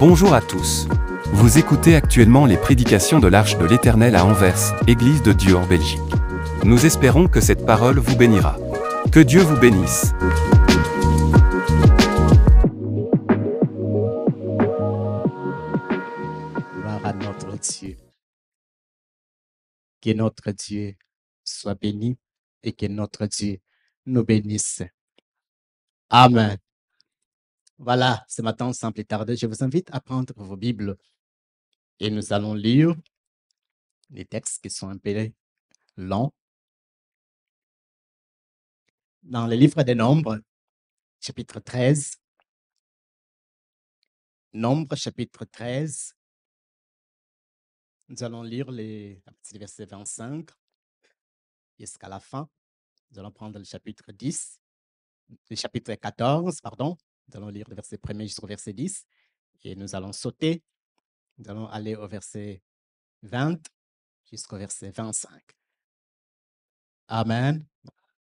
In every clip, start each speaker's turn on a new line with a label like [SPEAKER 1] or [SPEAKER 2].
[SPEAKER 1] Bonjour à tous. Vous écoutez actuellement les prédications de l'Arche de l'Éternel à Anvers, Église de Dieu en Belgique. Nous espérons que cette parole vous bénira. Que Dieu vous bénisse.
[SPEAKER 2] Gloire à notre Dieu. Que notre Dieu soit béni et que notre Dieu nous bénisse. Amen. Voilà, ce matin, sans plus tarder, je vous invite à prendre vos Bibles et nous allons lire les textes qui sont un peu longs. Dans le livre des Nombres, chapitre 13. Nombres, chapitre 13. Nous allons lire à partir du verset 25 jusqu'à la fin. Nous allons prendre le chapitre 10, le chapitre 14, pardon. Nous allons lire le verset 1er jusqu'au verset 10 et nous allons sauter. Nous allons aller au verset 20 jusqu'au verset 25. Amen.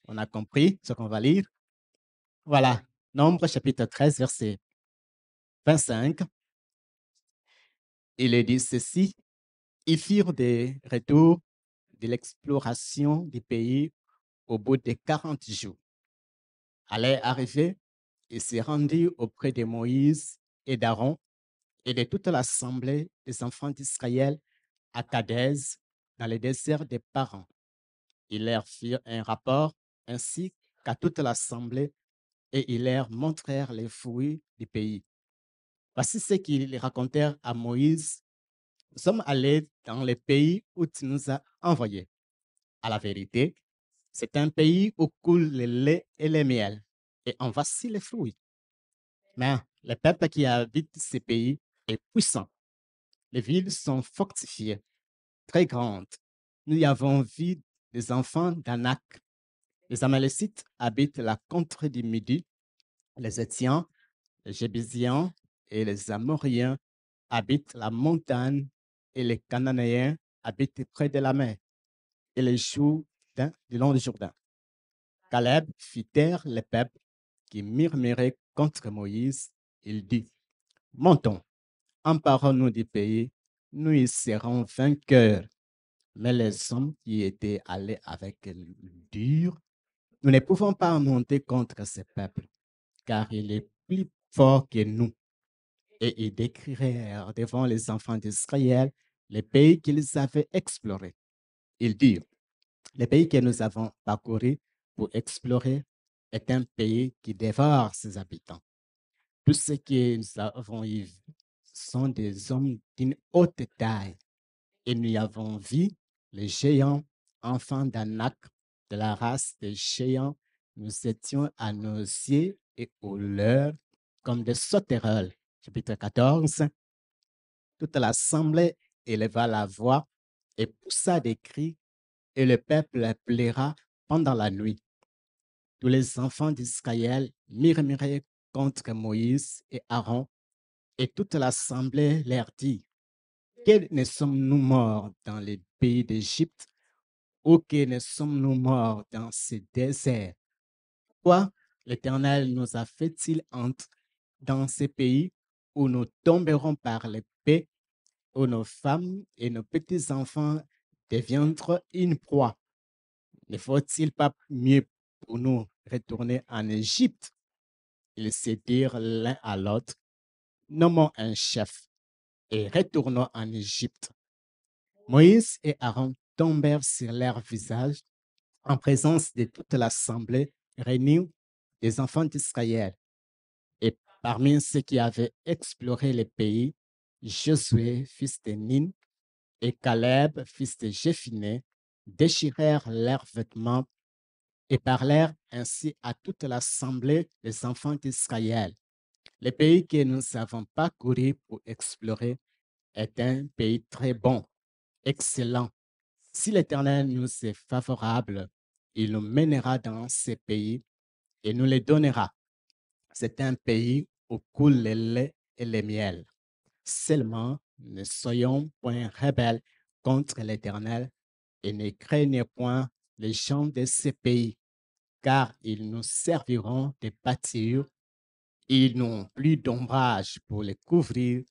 [SPEAKER 2] On a compris ce qu'on va lire. Voilà, Nombre chapitre 13, verset 25. Il est dit ceci: ils firent des retours de l'exploration du pays au bout de 40 jours. À leur arrivée, ils se rendirent auprès de Moïse et d'Aaron et de toute l'assemblée des enfants d'Israël à Kadès, dans le désert des Parans. Ils leur firent un rapport ainsi qu'à toute l'assemblée et ils leur montrèrent les fruits du pays. Voici ce qu'ils racontèrent à Moïse: nous sommes allés dans le pays où tu nous as envoyés. À la vérité, c'est un pays où coule le lait et le miel, et en voici les fruits. Mais le peuple qui habite ce pays est puissant. Les villes sont fortifiées, très grandes. Nous y avons vu des enfants d'Anak. Les Amalécites habitent la contrée du Midi. Les Étiens, les Jébusiens et les Amoriens habitent la montagne, et les Cananéens habitent près de la mer et les Jourdains du long du Jourdain. Caleb fit taire le peuple qui murmurait contre Moïse. Il dit: montons, emparons-nous du pays, nous y serons vainqueurs. Mais les hommes qui étaient allés avec dur, nous ne pouvons pas monter contre ce peuple, car il est plus fort que nous. Et ils décrièrent devant les enfants d'Israël les pays qu'ils avaient explorés. Ils dirent: le pays que nous avons parcouru pour explorer est un pays qui dévore ses habitants. Tous ceux que nous avons eu sont des hommes d'une haute taille, et nous y avons vu les géants, enfants d'Anak, de la race des géants. Nous étions à nos yeux et aux leurs comme des sauterelles. Chapitre 14. Toute l'assemblée éleva la voix et poussa des cris, et le peuple pleura pendant la nuit. Tous les enfants d'Israël murmuraient contre Moïse et Aaron, et toute l'assemblée leur dit: que ne sommes-nous morts dans les pays d'Égypte, ou que ne sommes-nous morts dans ce désert? Pourquoi l'Éternel nous a fait-il entrer dans ces pays où nous tomberons par l'épée, où nos femmes et nos petits-enfants deviendront une proie? Ne faut-il pas mieux pour nous retourner en Égypte? Ils se dirent l'un à l'autre: nommons un chef et retournons en Égypte. Moïse et Aaron tombèrent sur leur visage en présence de toute l'assemblée réunie des enfants d'Israël. Et parmi ceux qui avaient exploré le pays, Josué, fils de Nun, et Caleb, fils de Jéphiné, déchirèrent leurs vêtements et parlèrent ainsi à toute l'assemblée des enfants d'Israël: le pays que nous avons parcouru pour explorer est un pays très bon, excellent. Si l'Éternel nous est favorable, il nous mènera dans ces pays et nous les donnera. C'est un pays où coule le lait et le miel. Seulement, ne soyons point rebelles contre l'Éternel et ne craignez point les gens de ces pays, car ils nous serviront de pâture. Ils n'ont plus d'ombrage pour les couvrir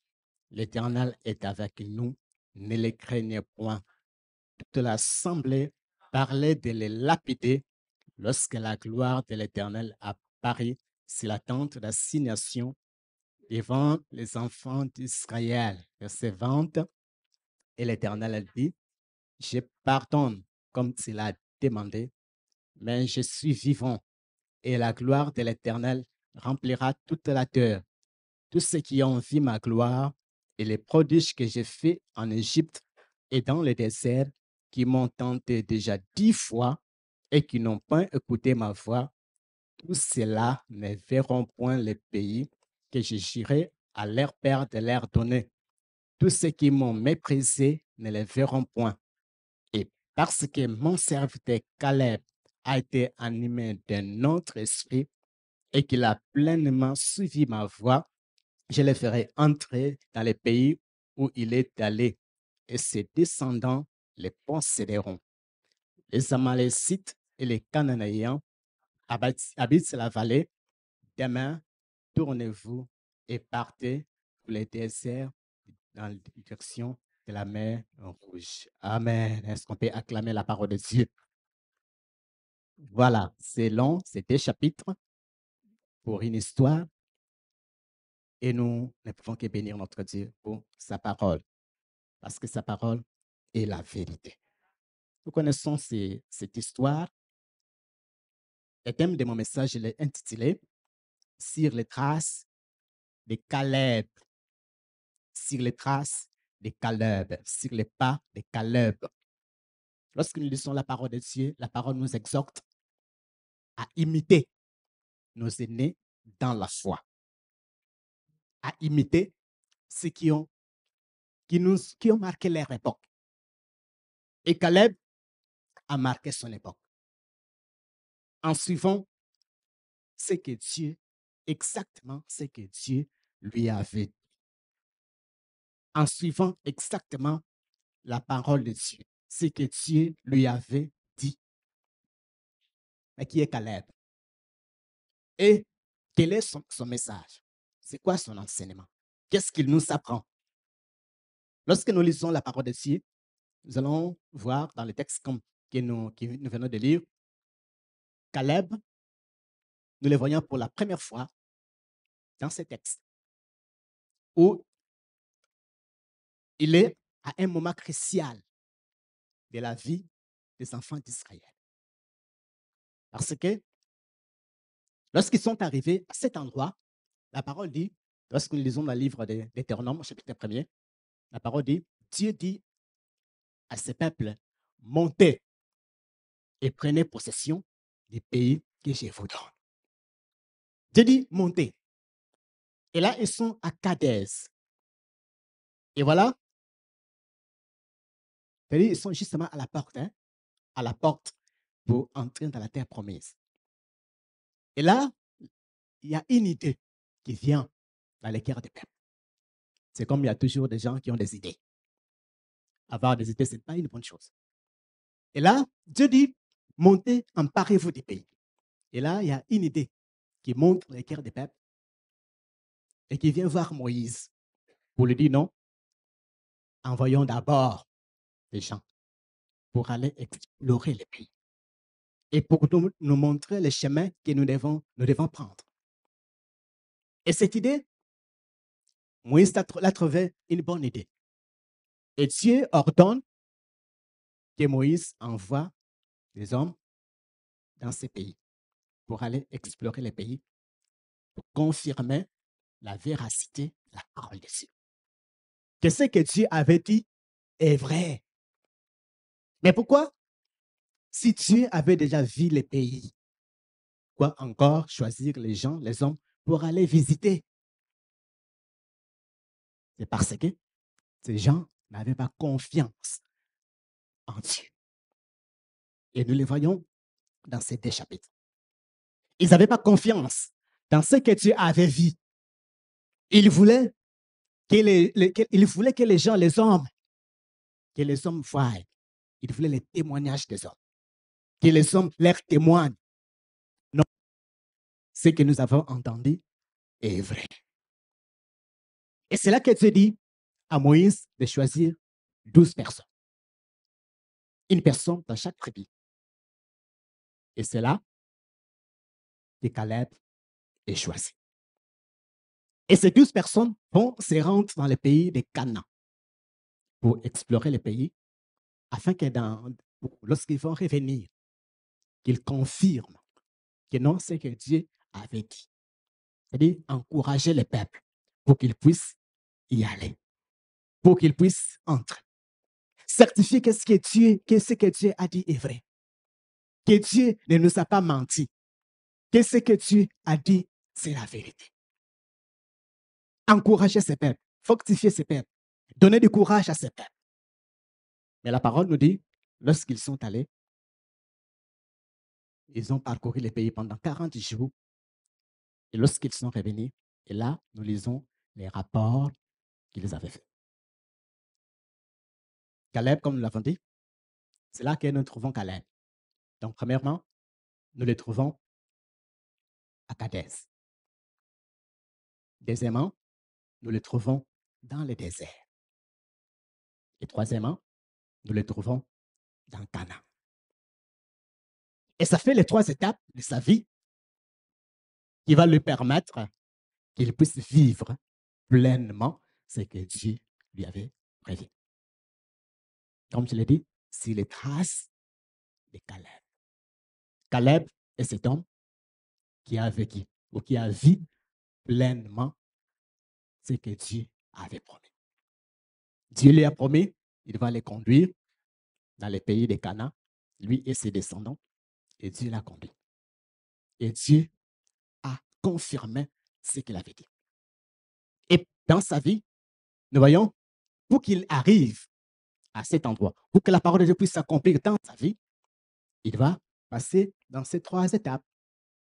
[SPEAKER 2] l'Éternel est avec nous, ne les craignez point. Toute l'assemblée parlait de les lapider lorsque la gloire de l'Éternel apparut sur la tente d'assignation devant les enfants d'Israël. Verset 20. Et l'Éternel a dit, je pardonne comme tu l'as demandé, mais je suis vivant et la gloire de l'Éternel remplira toute la terre. Tous ceux qui ont vu ma gloire et les prodiges que j'ai faits en Égypte et dans le désert, qui m'ont tenté déjà 10 fois et qui n'ont pas écouté ma voix, tous ceux-là ne verront point le pays que je jurai à leur père de leur donner. Tous ceux qui m'ont méprisé ne le verront point. Et parce que mon serviteur Caleb a été animé d'un autre esprit et qu'il a pleinement suivi ma voix, je le ferai entrer dans le pays où il est allé, et ses descendants les posséderont. Les Amalécites et les Cananéens habitent la vallée. Demain, tournez-vous et partez pour les déserts dans la direction de la mer Rouge. Amen. Est-ce qu'on peut acclamer la parole de Dieu? Voilà, c'est long, c'est 2 chapitres pour une histoire. Et nous ne pouvons que bénir notre Dieu pour sa parole, parce que sa parole est la vérité. Nous connaissons cette histoire. Le thème de mon message, je l'ai intitulé « Sur les traces de Caleb ». Sur les traces de Caleb, sur les pas de Caleb. Lorsque nous lisons la parole de Dieu, la parole nous exhorte à imiter nos aînés dans la foi, à imiter ceux qui ont marqué leur époque. Et Caleb a marqué son époque en suivant ce que Dieu, exactement ce que Dieu lui avait dit. En suivant exactement la parole de Dieu, ce que Dieu lui avait dit. Mais qui est Caleb? Et quel est son message? C'est quoi son enseignement? Qu'est-ce qu'il nous apprend? Lorsque nous lisons la parole de Dieu, nous allons voir dans le texte que nous venons de lire, Caleb, nous le voyons pour la première fois dans ce texte, où il est à un moment crucial de la vie des enfants d'Israël. Parce que lorsqu'ils sont arrivés à cet endroit, la parole dit, lorsque nous lisons le livre de l'Éternel, chapitre 1er, la parole dit, Dieu dit à ce peuple, montez et prenez possession du pays que je vous donne. Dieu dit, montez. Et là, ils sont à Kadès. Et voilà, ils sont justement à la porte pour entrer dans la terre promise. Et là, il y a une idée qui vient dans les cœurs des peuples. C'est comme il y a toujours des gens qui ont des idées. Avoir des idées, ce n'est pas une bonne chose. Et là, Dieu dit, montez, emparez-vous du pays. Et là, il y a une idée qui monte dans les cœurs des peuples et qui vient voir Moïse pour lui dire non, envoyons d'abord des gens pour aller explorer le pays et pour nous montrer les chemins que nous devons prendre. Et cette idée, Moïse l'a trouvé une bonne idée. Et Dieu ordonne que Moïse envoie des hommes dans ces pays pour aller explorer les pays, pour confirmer la véracité de la parole de Dieu. Que ce que Dieu avait dit est vrai. Mais pourquoi? Si Dieu avait déjà vu les pays, pourquoi encore choisir les gens, les hommes, pour aller visiter? C'est parce que ces gens n'avaient pas confiance en Dieu. Et nous les voyons dans ces 2 chapitres. Ils n'avaient pas confiance dans ce que Dieu avait vu. Ils voulaient que les gens, les hommes voient. Ils voulaient les témoignages des hommes. Que les hommes leur témoignent. Non, ce que nous avons entendu est vrai. Et c'est là que Dieu dit, à Moïse de choisir 12 personnes. Une personne dans chaque tribu. Et c'est là que Caleb est choisi. Et ces 12 personnes vont se rendre dans le pays de Canaan pour explorer le pays, afin que lorsqu'ils vont revenir, qu'ils confirment que non, c'est que Dieu avait dit. C'est-à-dire encourager les peuples pour qu'ils puissent y aller, pour qu'ils puissent entrer. Certifier que ce que Dieu a dit est vrai, que Dieu ne nous a pas menti, que ce que Dieu a dit, c'est la vérité. Encourager ces peuples, fortifier ces peuples, donner du courage à ces peuples. Mais la parole nous dit, lorsqu'ils sont allés, ils ont parcouru le pays pendant 40 jours. Et lorsqu'ils sont revenus, et là, nous lisons les rapports qu'ils avaient faits. Caleb, comme nous l'avons dit, c'est là que nous trouvons Caleb. Donc, premièrement, nous le trouvons à Kadès. Deuxièmement, nous le trouvons dans le désert. Et troisièmement, nous le trouvons dans Canaan. Et ça fait les 3 étapes de sa vie qui va lui permettre qu'il puisse vivre pleinement ce que Dieu lui avait prévu. Comme je l'ai dit, c'est les traces de Caleb. Caleb est cet homme qui a vécu ou qui a vu pleinement ce que Dieu avait promis. Dieu lui a promis, il va les conduire dans les pays de Canaan, lui et ses descendants, et Dieu l'a conduit. Et Dieu a confirmé ce qu'il avait dit. Et dans sa vie, nous voyons, pour qu'il arrive à cet endroit, pour que la parole de Dieu puisse s'accomplir dans sa vie, il va passer dans ces 3 étapes.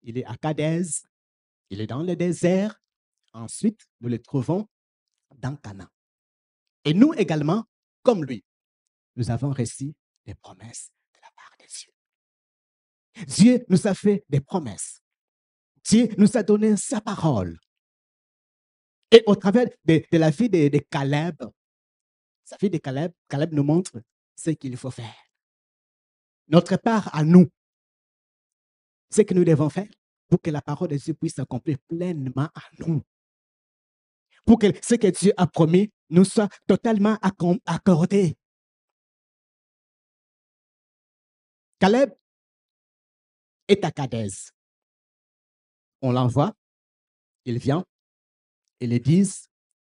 [SPEAKER 2] Il est à Kadès, il est dans le désert, ensuite nous le trouvons dans Canaan. Et nous également, comme lui, nous avons reçu des promesses de la part de Dieu. Dieu nous a fait des promesses. Dieu nous a donné sa parole. Et au travers de la vie de Caleb, sa vie de Caleb, Caleb nous montre ce qu'il faut faire. Notre part à nous, ce que nous devons faire pour que la parole de Dieu puisse s'accomplir pleinement à nous. Pour que ce que Dieu a promis nous soit totalement accordé. Caleb est à Kadès. On l'envoie, il vient, et les 10,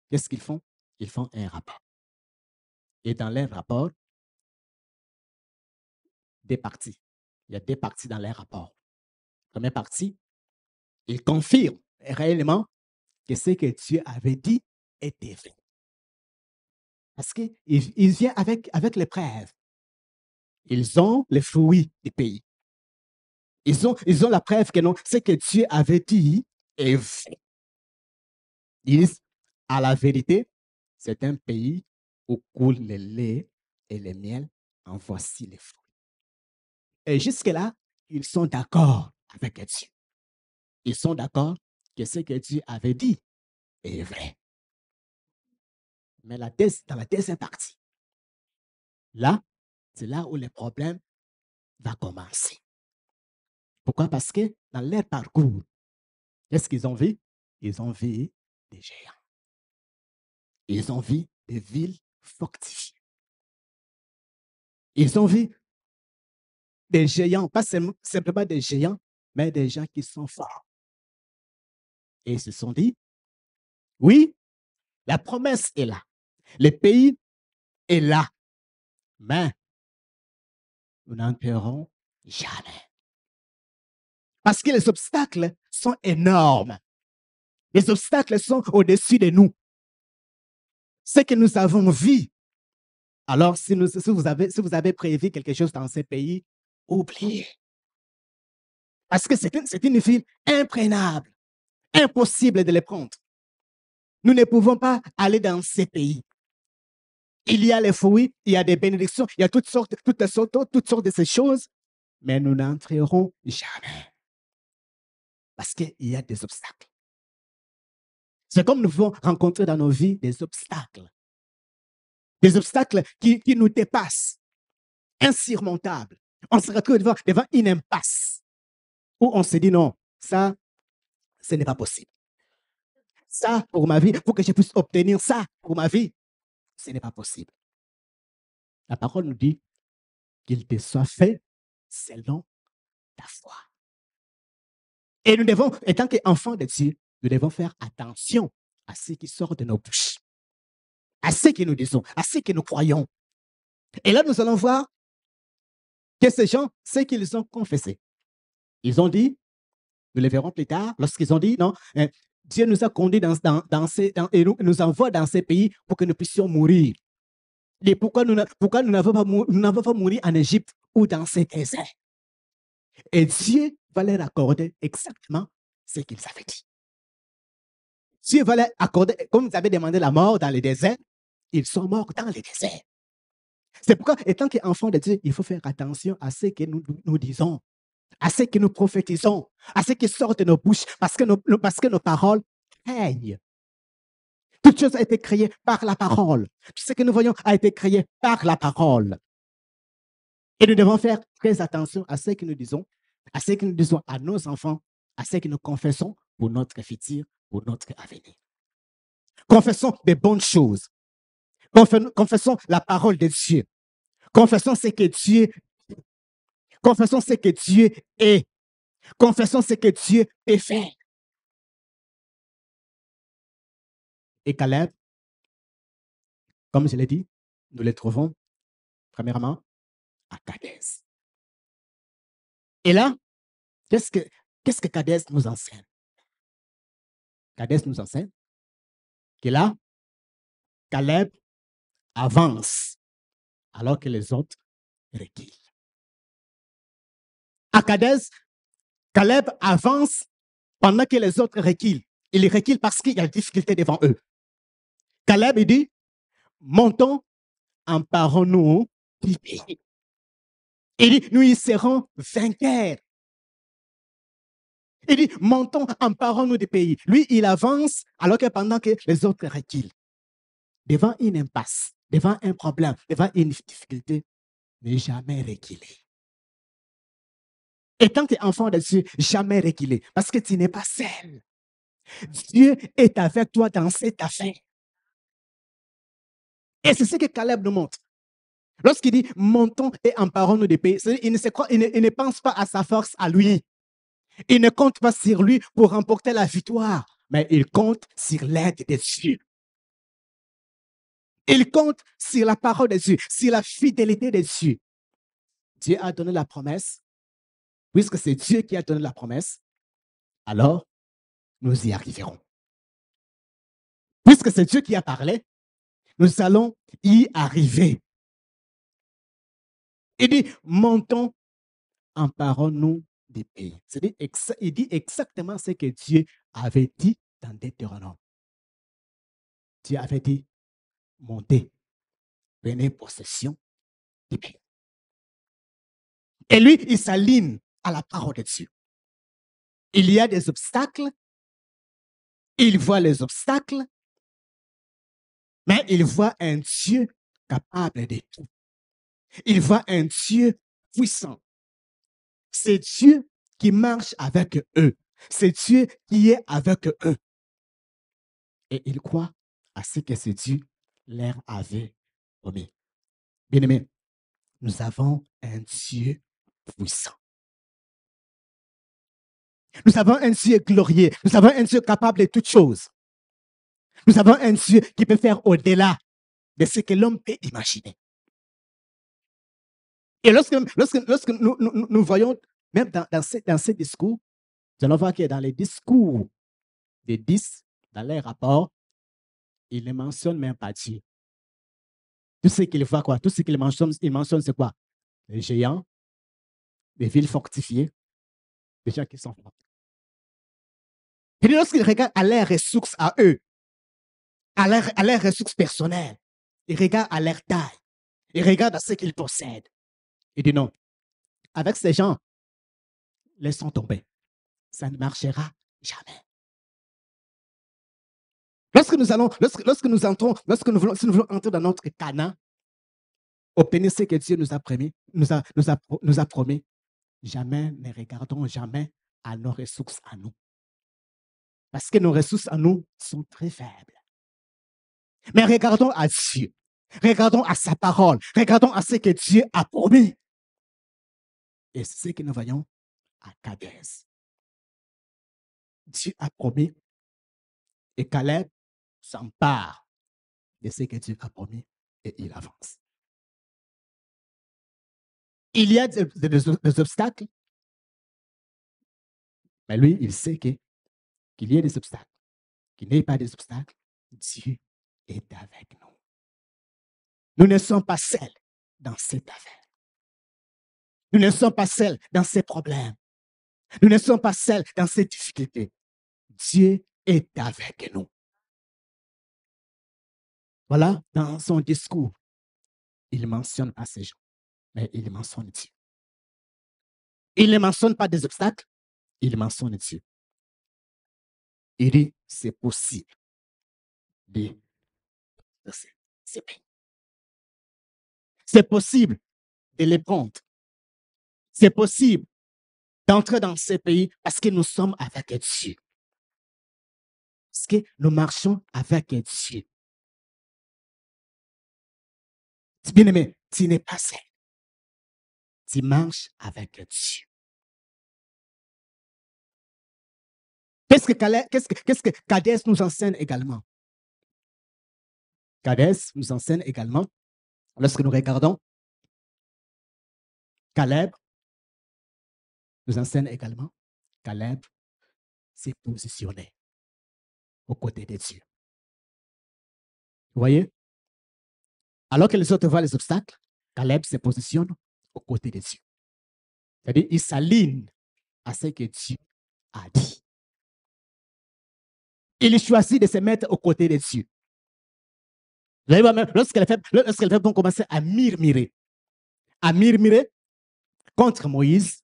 [SPEAKER 2] qu'est-ce qu'ils font? Ils font un rapport. Et dans leur rapport, des parties. Il y a 2 parties dans leur rapport. Première partie, ils confirment réellement que ce que Dieu avait dit était vrai. Parce qu'il vient avec les preuves. Ils ont les fruits du pays. Ils ont la preuve que non, ce que Dieu avait dit est vrai. Ils disent, à la vérité, c'est un pays où coule le lait et le miel, en voici les fruits. Et jusque-là, ils sont d'accord avec Dieu. Ils sont d'accord que ce que Dieu avait dit est vrai. Mais dans la deuxième partie, là, c'est là où le problème va commencer. Pourquoi? Parce que dans leur parcours, qu'est-ce qu'ils ont vu? Ils ont vu des géants. Ils ont vu des villes fortifiées. Ils ont vu des géants, pas simplement des géants, mais des gens qui sont forts. Et ils se sont dit, oui, la promesse est là. Le pays est là. Mais nous n'entrerons jamais. Parce que les obstacles sont énormes. Les obstacles sont au-dessus de nous. Ce que nous avons vu. Alors, si vous avez prévu quelque chose dans ce pays, oubliez. Parce que c'est une ville imprenable. Impossible de les prendre. Nous ne pouvons pas aller dans ces pays. Il y a les fruits, il y a des bénédictions, il y a toutes sortes de ces choses, mais nous n'entrerons jamais. Parce qu'il y a des obstacles. C'est comme nous pouvons rencontrer dans nos vies des obstacles. des obstacles qui nous dépassent, insurmontables. On se retrouve devant une impasse où on se dit non, ça, ce n'est pas possible. Ça, pour ma vie, pour que je puisse obtenir ça pour ma vie, ce n'est pas possible. La parole nous dit qu'il te soit fait selon ta foi. Et nous devons, étant qu'enfants de Dieu, nous devons faire attention à ce qui sort de nos bouches, à ce que nous disons, à ce que nous croyons. Et là, nous allons voir que ces gens, ce qu'ils ont confessé, ils ont dit, nous le verrons plus tard, lorsqu'ils ont dit, non, Dieu nous a conduits et nous envoie dans ces pays pour que nous puissions mourir. Et pourquoi nous n'avons pas mouru en Égypte ou dans ces déserts? Et Dieu va leur accorder exactement ce qu'ils avaient dit. Dieu va leur accorder, comme ils avaient demandé la mort dans les déserts, ils sont morts dans les déserts. C'est pourquoi, étant qu'enfants de Dieu, il faut faire attention à ce que nous disons, à ce que nous prophétisons, à ce qui sort de nos bouches, parce que nos paroles craignent. Toute chose a été créée par la parole. Tout ce que nous voyons a été créé par la parole. Et nous devons faire très attention à ce que nous disons, à ce que nous disons à nos enfants, à ce que nous confessons pour notre futur, pour notre avenir. Confessons des bonnes choses. Confessons la parole de Dieu. Confessons ce que Dieu dit. Confessons ce que Dieu est. Confessons ce que Dieu peut faire. Et Caleb, comme je l'ai dit, nous le trouvons premièrement à Kadès. Et là, qu'est-ce que Kadès nous enseigne? Kadès nous enseigne que là, Caleb avance alors que les autres reculent. À Kadès, Caleb avance pendant que les autres reculent. Ils reculent parce qu'il y a des difficultés devant eux. Caleb, il dit, montons, emparons-nous du pays. Il dit, nous y serons vainqueurs. Il dit, montons, emparons-nous du pays. Lui, il avance alors que pendant que les autres reculent. Devant une impasse, devant un problème, devant une difficulté, ne jamais reculer. Et tant que tu es enfant de Dieu, jamais reculer. Parce que tu n'es pas seul. Dieu est avec toi dans cette affaire. Et c'est ce que Caleb nous montre. Lorsqu'il dit montons et emparons-nous des pays, il ne pense pas à sa force à lui. Il ne compte pas sur lui pour remporter la victoire, mais il compte sur l'aide de Dieu. Il compte sur la parole de Dieu, sur la fidélité de Dieu. Dieu a donné la promesse. Puisque c'est Dieu qui a donné la promesse, alors nous y arriverons. Puisque c'est Dieu qui a parlé, nous allons y arriver. Il dit, montons, emparons-nous des pays. Il dit exactement ce que Dieu avait dit dans Deutéronome. Dieu avait dit, montez, prenez possession des pays. Et lui, il s'aligne à la parole de Dieu. Il y a des obstacles, il voit les obstacles, mais il voit un Dieu capable de tout. Il voit un Dieu puissant. C'est Dieu qui marche avec eux. C'est Dieu qui est avec eux. Et il croit à ce que ce Dieu leur avait promis. Bien-aimés, nous avons un Dieu puissant. Nous avons un Dieu glorieux. Nous avons un Dieu capable de toutes choses. Nous avons un Dieu qui peut faire au-delà de ce que l'homme peut imaginer. Et lorsque nous voyons, même dans ces discours, nous allons voir que dans les discours des 10, dans les rapports, ils ne mentionnent même pas Dieu. Tout ce qu'ils voient, quoi? Tout ce qu'ils mentionnent, c'est quoi? Les géants, les villes fortifiées, les gens qui sont forts. Et lorsqu'ils regardent à leurs ressources à eux, à leurs ressources personnelles, ils regardent à leur taille, ils regardent à ce qu'ils possèdent. Ils disent non, avec ces gens, laissons tomber. Ça ne marchera jamais. Lorsque si nous voulons entrer dans notre Canaan, obtenir ce que Dieu nous a promis, jamais ne regardons jamais à nos ressources à nous. Parce que nos ressources à nous sont très faibles. Mais regardons à Dieu. Regardons à sa parole. Regardons à ce que Dieu a promis. Et c'est ce que nous voyons à Kadès. Dieu a promis et Caleb s'empare de ce que Dieu a promis et il avance. Il y a des obstacles, mais lui, il sait qu'il y a des obstacles. Qu'il n'y ait pas des obstacles, Dieu est avec nous. Nous ne sommes pas seuls dans cette affaire. Nous ne sommes pas seuls dans ces problèmes. Nous ne sommes pas seuls dans ces difficultés. Dieu est avec nous. Voilà, dans son discours, il ne mentionne pas ces gens, mais il mentionne Dieu. Il ne mentionne pas des obstacles, il mentionne Dieu. Il dit, c'est possible de ces pays. C'est possible de les prendre. C'est possible d'entrer dans ces pays parce que nous sommes avec Dieu. Parce que nous marchons avec Dieu. Bien-aimé, tu n'es pas seul. Tu marches avec Dieu. Qu'est-ce que Kadès nous enseigne également? Kadès nous enseigne également, lorsque nous regardons, Caleb nous enseigne également, Caleb s'est positionné aux côtés de Dieu. Vous voyez? Alors que les autres voient les obstacles, Caleb se positionne aux côtés de Dieu. C'est-à-dire, il s'aligne à ce que Dieu a dit. Il choisit de se mettre aux côtés de Dieu. Vous allez voir même, lorsqu'elle fait vont commencer à murmurer contre Moïse,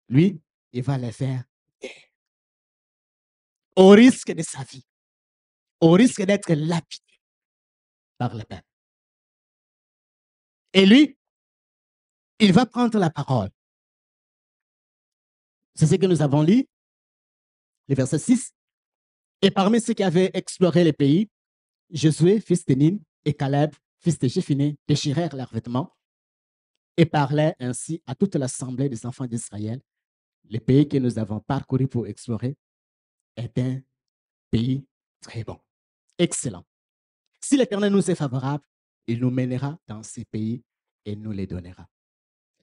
[SPEAKER 2] lui, il va les faire taire. Au risque de sa vie, au risque d'être lapidé par le peuple. Et lui, il va prendre la parole. C'est ce que nous avons lu, le verset 6. Et parmi ceux qui avaient exploré le pays, Josué, fils de Nun, et Caleb, fils de Jéphuné, déchirèrent leurs vêtements et parlaient ainsi à toute l'assemblée des enfants d'Israël. Le pays que nous avons parcouru pour explorer est un pays très bon, excellent. Si l'Éternel nous est favorable, il nous mènera dans ces pays et nous les donnera.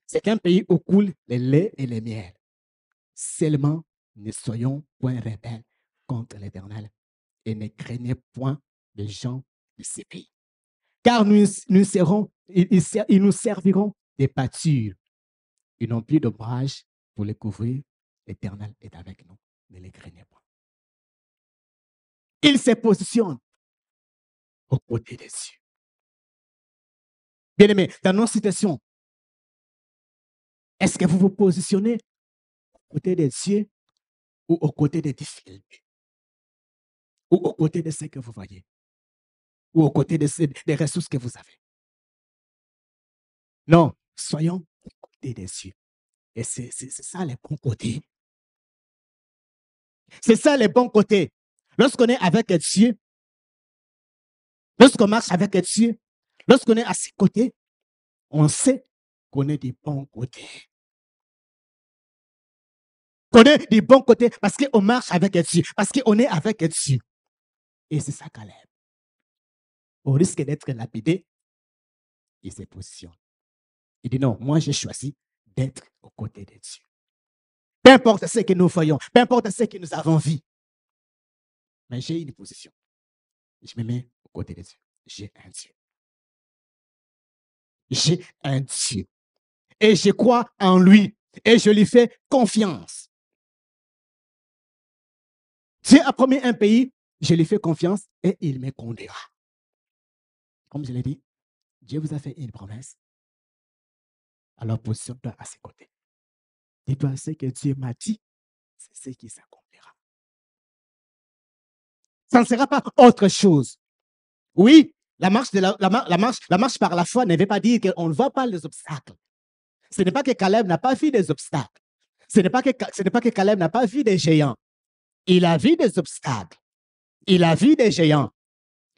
[SPEAKER 2] C'est un pays où coule le lait et le miel. Seulement, ne soyons point rebelles contre l'Éternel et ne craignez point les gens de ces pays. Car ils nous serviront des pâtures. Ils n'ont plus d'ombrage pour les couvrir. L'Éternel est avec nous. Ne les craignez pas. Il se positionne aux côtés des cieux. Bien-aimés, dans nos situations, est-ce que vous vous positionnez aux côtés des cieux ou aux côtés des difficultés? Ou aux côtés de ce que vous voyez? Ou aux côtés des ressources que vous avez? Non, soyons aux côtés des cieux. Et c'est ça les bons côtés. C'est ça les bons côtés. Lorsqu'on est avec Dieu, lorsqu'on marche avec Dieu, lorsqu'on est à ses côtés, on sait qu'on est des bons côtés. Qu'on est des bons côtés parce qu'on marche avec Dieu, parce qu'on est avec Dieu. Et c'est ça Caleb. Au risque d'être lapidé, il se positionne. Il dit non, moi j'ai choisi d'être aux côtés de Dieu. Peu importe ce que nous voyons, peu importe ce que nous avons vu, mais j'ai une position. Je me mets aux côtés de Dieu. J'ai un Dieu. J'ai un Dieu. Et je crois en lui. Et je lui fais confiance. Dieu a promis un pays, je lui fais confiance et il me conduira. Comme je l'ai dit, Dieu vous a fait une promesse. Alors positionne-toi à ses côtés. Dis-toi ce que Dieu m'a dit, c'est ce qui s'accomplira. Ça ne sera pas autre chose. Oui, la marche par la foi ne veut pas dire qu'on ne voit pas les obstacles. Ce n'est pas que Caleb n'a pas vu des obstacles. Ce n'est pas que Caleb n'a pas vu des géants. Il a vu des obstacles. Il a vu des géants.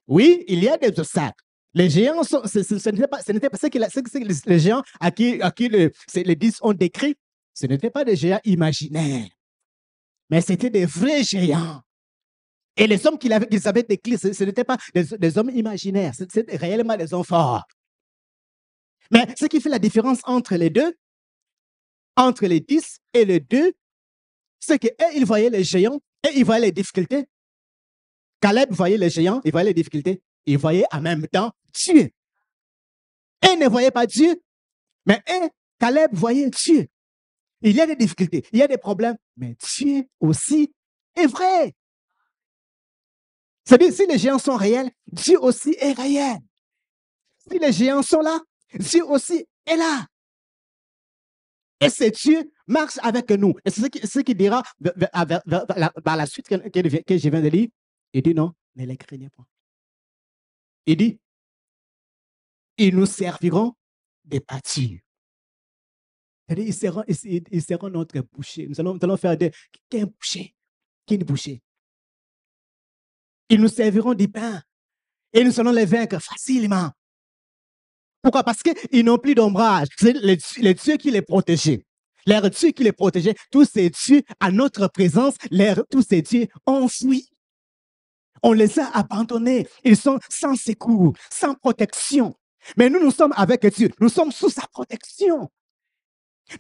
[SPEAKER 2] Oui, il y a des obstacles. Les géants, ce n'était pas ce que les géants à qui les 10 ont décrit, ce n'étaient pas des géants imaginaires, mais c'était des vrais géants. Et les hommes qu'ils avaient décrits, ce n'étaient pas des hommes imaginaires, c'était réellement des hommes forts. Mais ce qui fait la différence entre les deux, entre les 10 et les 2, c'est qu'ils voyaient les géants et ils voyaient les difficultés. Caleb voyait les géants, il voyait les difficultés. Il voyait en même temps Dieu. Et ne voyait pas Dieu, mais Caleb voyait Dieu. Il y a des difficultés, il y a des problèmes, mais Dieu aussi est vrai. C'est-à-dire, si les géants sont réels, Dieu aussi est réel. Si les géants sont là, Dieu aussi est là. Et c'est Dieu marche avec nous. Et c'est ce qui dira par la suite que je viens de lire. Il dit non, ne les craignez pas. Il dit, ils nous serviront des pâtures. C'est-à-dire, ils seront notre boucher. Nous allons faire qu'un boucher. Qu'un boucher. Ils nous serviront du pain. Et nous allons les vaincre facilement. Pourquoi? Parce qu'ils n'ont plus d'ombrage. C'est les dieux qui les protégeaient. Les dieux qui les protégeaient, tous ces dieux, à notre présence, tous ces dieux ont fui. On les a abandonnés. Ils sont sans secours, sans protection. Mais nous sommes avec Dieu. Nous sommes sous sa protection.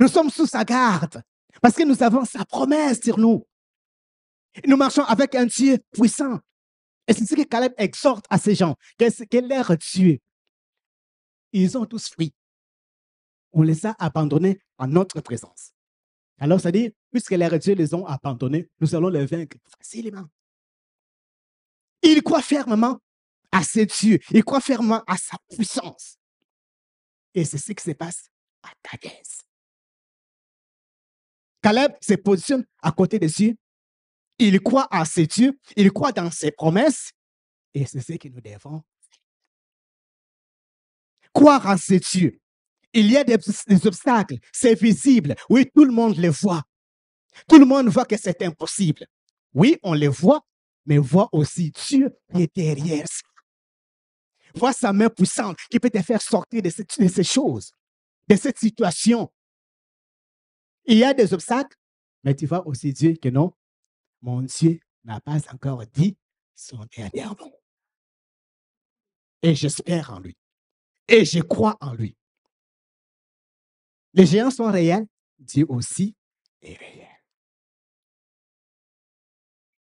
[SPEAKER 2] Nous sommes sous sa garde. Parce que nous avons sa promesse sur nous. Nous marchons avec un Dieu puissant. Et c'est ce que Caleb exhorte à ces gens. Que leur Dieu, ils ont tous fui. On les a abandonnés en notre présence. Alors, ça dit, puisque leurs dieux les ont abandonnés, nous allons les vaincre facilement. Ils croient fermement à ces dieux. Ils croient fermement à sa puissance. Et c'est ce qui se passe à Kadesh. Caleb se positionne à côté des dieux. Il croit à ses dieux. Il croit dans ses promesses. Et c'est ce que nous devons faire. Croire à ses dieux. Il y a des obstacles, c'est visible. Oui, tout le monde les voit. Tout le monde voit que c'est impossible. Oui, on les voit, mais voit aussi Dieu qui est derrière ça. Vois sa main puissante qui peut te faire sortir de ces choses, de cette situation. Il y a des obstacles, mais tu vois aussi Dieu que non, mon Dieu n'a pas encore dit son dernier mot. Et j'espère en lui. Et je crois en lui. Les géants sont réels, Dieu aussi est réel.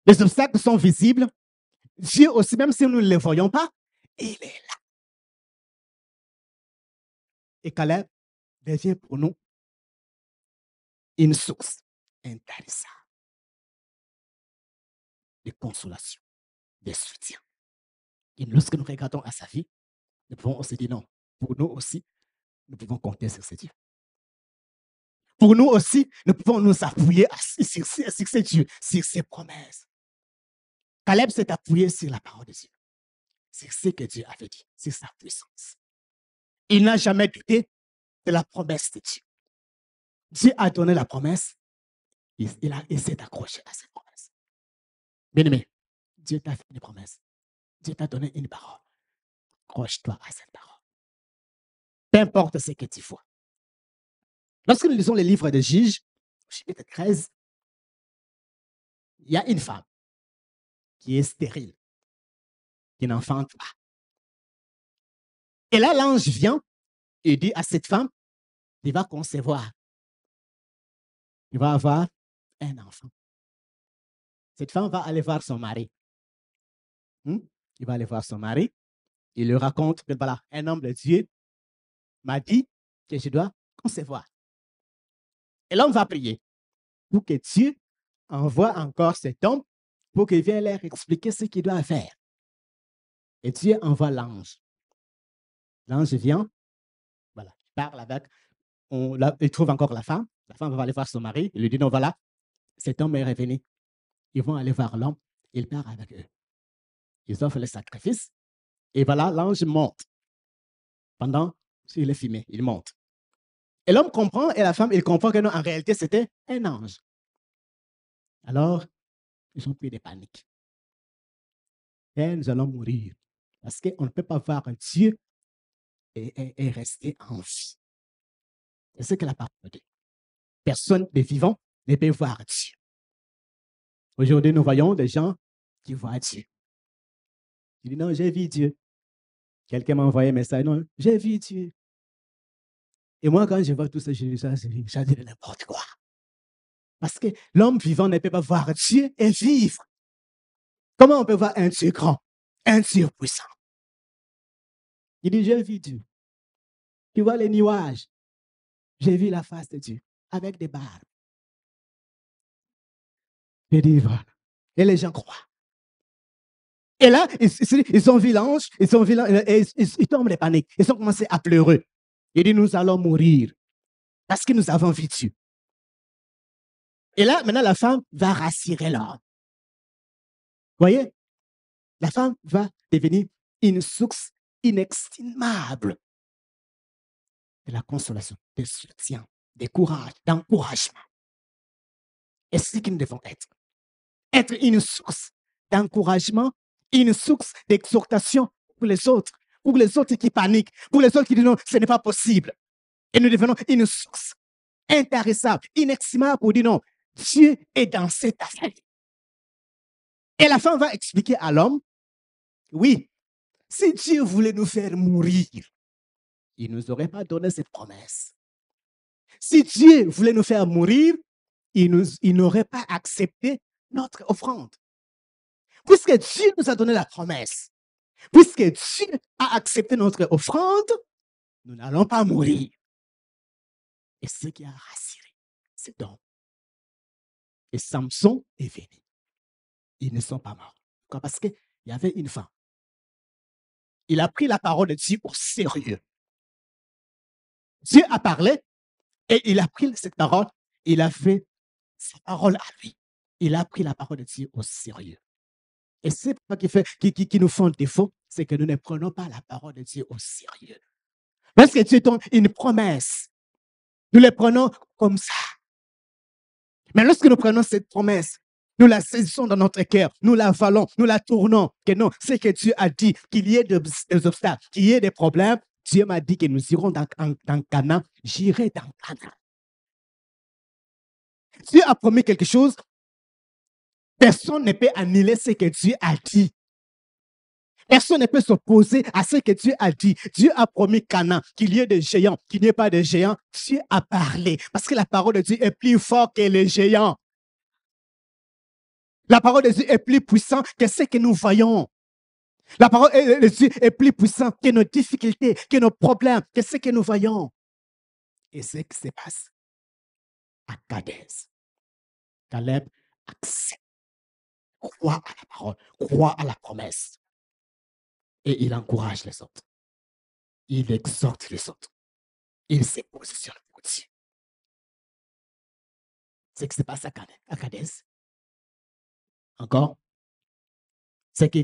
[SPEAKER 2] Les obstacles sont visibles, Dieu aussi, même si nous ne les voyons pas, il est là. Et Caleb devient pour nous une source intarissable de consolation, de soutien. Et lorsque nous regardons à sa vie, nous pouvons aussi dire non. Pour nous aussi, nous pouvons compter sur ce Dieu. Pour nous aussi, nous pouvons nous appuyer sur ce Dieu, sur ses promesses. Caleb s'est appuyé sur la parole de Dieu, sur ce que Dieu avait dit, sur sa puissance. Il n'a jamais douté de la promesse de Dieu. Dieu a donné la promesse, il s'est accroché à cette promesse. Bien-aimé, Dieu t'a fait une promesse. Dieu t'a donné une parole. Accroche-toi à cette parole. Peu importe ce que tu vois. Lorsque nous lisons les livres de Juges, chapitre 13, il y a une femme qui est stérile, qui n'enfante pas. Et là, l'ange vient et dit à cette femme, il va concevoir. Il va avoir un enfant. Cette femme va aller voir son mari. Il va aller voir son mari. Il lui raconte que voilà, un homme de Dieu m'a dit que je dois concevoir. Et l'homme va prier pour que Dieu envoie encore cet homme pour qu'il vienne leur expliquer ce qu'il doit faire. Et Dieu envoie l'ange. L'ange vient, voilà, il parle avec, il trouve encore la femme va aller voir son mari, il lui dit non, voilà, cet homme est revenu. Ils vont aller voir l'homme, il part avec eux. Ils offrent le sacrifice. Et voilà, l'ange monte. Pendant qu'il est filmé, il monte. Et l'homme comprend et la femme, il comprend que non, en réalité, c'était un ange. Alors, ils ont pris des paniques. Et nous allons mourir. Parce qu'on ne peut pas voir Dieu et rester en vie. C'est ce que la parole dit. Personne de vivant ne peut voir Dieu. Aujourd'hui, nous voyons des gens qui voient Dieu. Il dit non, j'ai vu Dieu. Quelqu'un m'a envoyé un message, non, j'ai vu Dieu. Et moi, quand je vois tout ça, je dis ça, j'ai dit n'importe quoi. Parce que l'homme vivant ne peut pas voir Dieu et vivre. Comment on peut voir un Dieu grand, un Dieu puissant? Il dit, j'ai vu Dieu. Tu vois les nuages. J'ai vu la face de Dieu avec des barbes. Il dit, voilà. Et les gens croient. Et là, ils ont vu l'ange, et ils tombent de panique. Ils ont commencé à pleurer. Il dit, nous allons mourir parce que nous avons vu Dieu. Et là, maintenant, la femme va rassurer l'homme. Vous voyez? La femme va devenir une source inestimable de la consolation, de soutien, de courage, d'encouragement. Et c'est ce que nous devons être. Être une source d'encouragement, une source d'exhortation pour les autres qui paniquent, pour les autres qui disent non, ce n'est pas possible. Et nous devenons une source intarissable, inestimable pour dire non, Dieu est dans cette affaire. Et la femme va expliquer à l'homme, oui, si Dieu voulait nous faire mourir, il ne nous aurait pas donné cette promesse. Si Dieu voulait nous faire mourir, il n'aurait pas accepté notre offrande. Puisque Dieu nous a donné la promesse, puisque Dieu a accepté notre offrande, nous n'allons pas mourir. Et ce qui a rassuré, c'est donc. Et Samson est venu. Ils ne sont pas morts. Pourquoi? Parce qu'il y avait une femme. Il a pris la parole de Dieu au sérieux. Dieu a parlé et il a pris cette parole, il a fait sa parole à lui. Il a pris la parole de Dieu au sérieux. Et c'est pas qui nous font défaut, c'est que nous ne prenons pas la parole de Dieu au sérieux. Parce que Dieu donne une promesse. Nous les prenons comme ça. Mais lorsque nous prenons cette promesse, nous la saisissons dans notre cœur, nous la valons, nous la tournons. Que non, c'est que Dieu a dit qu'il y ait des obstacles, qu'il y ait des problèmes. Dieu m'a dit que nous irons dans Canaan, j'irai dans Canaan. Dieu a promis quelque chose, personne ne peut annuler ce que Dieu a dit. Personne ne peut s'opposer à ce que Dieu a dit. Dieu a promis Canaan, qu'il y ait des géants, qu'il n'y ait pas de géants. Dieu a parlé, parce que la parole de Dieu est plus forte que les géants. La parole de Dieu est plus puissante que ce que nous voyons. La parole de Dieu est plus puissante que nos difficultés, que nos problèmes, que ce que nous voyons. Et ce qui se passe à Kadès. Caleb accepte, croit à la parole, croit à la promesse. Et il encourage les autres. Il exhorte les autres. Il se positionne pour Dieu. Ce qui se passe à Kadès. Encore, c'est que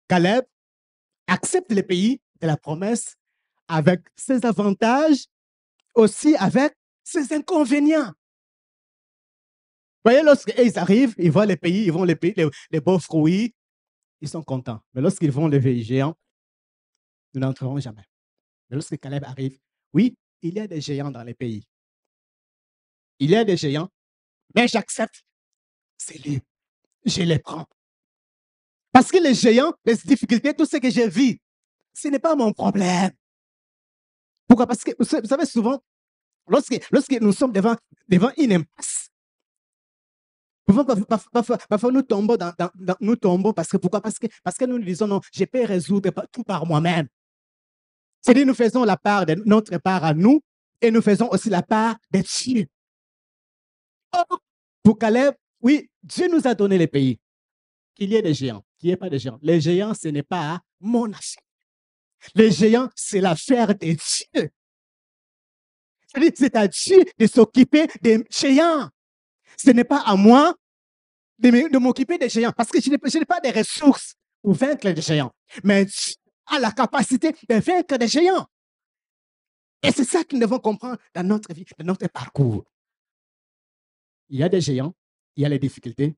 [SPEAKER 2] Caleb accepte le pays de la promesse avec ses avantages, aussi avec ses inconvénients. Vous voyez, lorsqu'ils arrivent, ils voient les pays, ils vont les beaux fruits, ils sont contents. Mais lorsqu'ils vont les pays géants, nous n'entrerons jamais. Mais lorsque Caleb arrive, oui, il y a des géants dans les pays. Il y a des géants, mais j'accepte. C'est lui. Je les prends. Parce que les géants, les difficultés, tout ce que j'ai vu, ce n'est pas mon problème. Pourquoi? Parce que, vous savez, souvent, lorsque nous sommes devant une impasse, parfois nous tombons nous tombons parce que pourquoi? Parce que nous disons non, je peux résoudre tout par moi-même. C'est-à-dire nous faisons la part de notre part à nous et nous faisons aussi la part de Dieu. Or, pour Caleb, oui, Dieu nous a donné les pays. Qu'il y ait des géants, qu'il n'y ait pas de géants. Les géants, ce n'est pas mon affaire. Les géants, c'est l'affaire de Dieu. C'est-à-dire, c'est à Dieu de s'occuper des géants. Ce n'est pas à moi de m'occuper des géants parce que je n'ai pas de ressources pour vaincre les géants. Mais Dieu a la capacité de vaincre des géants. Et c'est ça que nous devons comprendre dans notre vie, dans notre parcours. Il y a des géants, il y a les difficultés.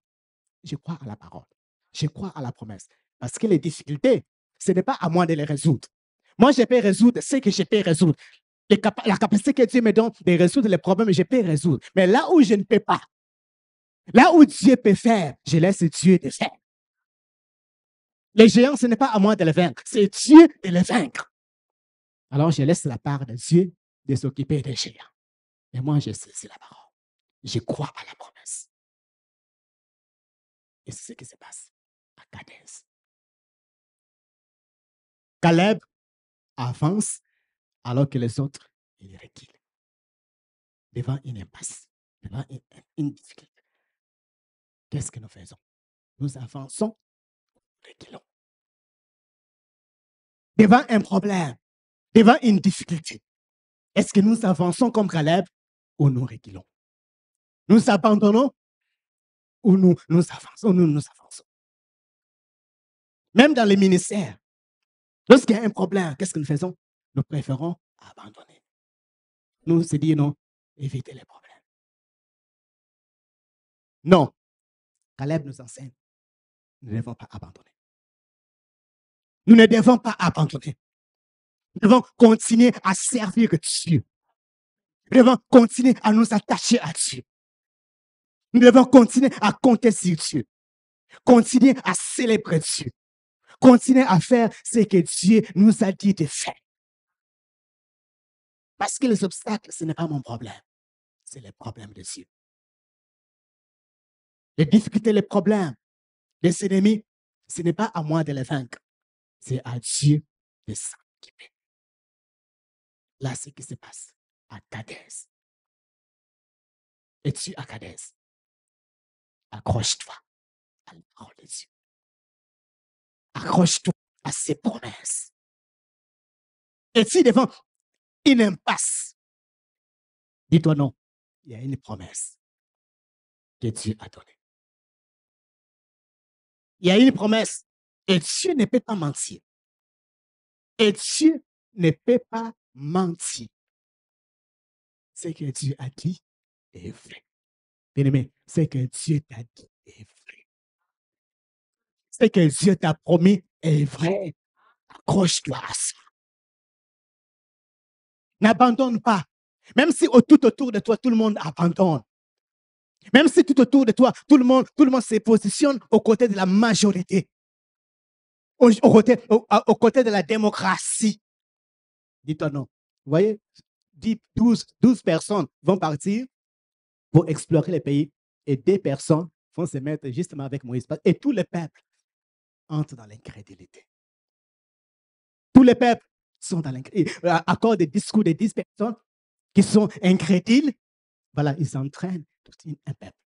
[SPEAKER 2] Je crois à la parole. Je crois à la promesse. Parce que les difficultés, ce n'est pas à moi de les résoudre. Moi, je peux résoudre ce que je peux résoudre. La capacité que Dieu me donne de résoudre les problèmes, je peux résoudre. Mais là où je ne peux pas, là où Dieu peut faire, je laisse Dieu de faire. Les géants, ce n'est pas à moi de les vaincre, c'est Dieu de les vaincre. Alors, je laisse la part de Dieu de s'occuper des géants. Et moi, je saisis la parole. Je crois à la promesse. Et c'est ce qui se passe à Kadès. Caleb avance alors que les autres, ils reculent devant une impasse, devant une difficulté. Qu'est-ce que nous faisons? Nous avançons, reculons. Devant un problème, devant une difficulté, est-ce que nous avançons comme Caleb ou nous reculons? Nous abandonnons ou nous avançons? Même dans les ministères, lorsqu'il y a un problème, qu'est-ce que nous faisons? Nous préférons abandonner. Nous se disons non, éviter les problèmes. Non. Caleb nous enseigne. Nous ne devons pas abandonner. Nous ne devons pas abandonner. Nous devons continuer à servir Dieu. Nous devons continuer à nous attacher à Dieu. Nous devons continuer à compter sur Dieu. Continuer à célébrer Dieu. Continuer à faire ce que Dieu nous a dit de faire. Parce que les obstacles, ce n'est pas mon problème. C'est les problèmes de Dieu. Les difficultés, les problèmes des ennemis, ce n'est pas à moi de les vaincre. C'est à Dieu de s'occuper. Là, ce qui se passe à Kadès. Es-tu à Kadès? Accroche-toi à la parole de Dieu. Accroche-toi à ses promesses. Es-tu devant une impasse? Dis-toi non, il y a une promesse que Dieu a donnée. Il y a une promesse et Dieu ne peut pas mentir. Et Dieu ne peut pas mentir. Ce que Dieu a dit est vrai. Bien-aimé, ce que Dieu t'a dit est vrai. Ce que Dieu t'a promis est vrai. Accroche-toi à ça. N'abandonne pas. Même si tout autour de toi, tout le monde abandonne. Même si tout autour de toi, tout le monde se positionne aux côtés de la majorité. Aux côtés de la démocratie. Dis-toi non. Vous voyez, 12 personnes vont partir pour explorer le pays et 2 personnes vont se mettre justement avec Moïse. Et tout le peuple entre dans l'incrédulité. Tous les peuples sont dans l'incrédulité. À cause des discours de 10 personnes qui sont incrédules, voilà, ils entraînent un peuple,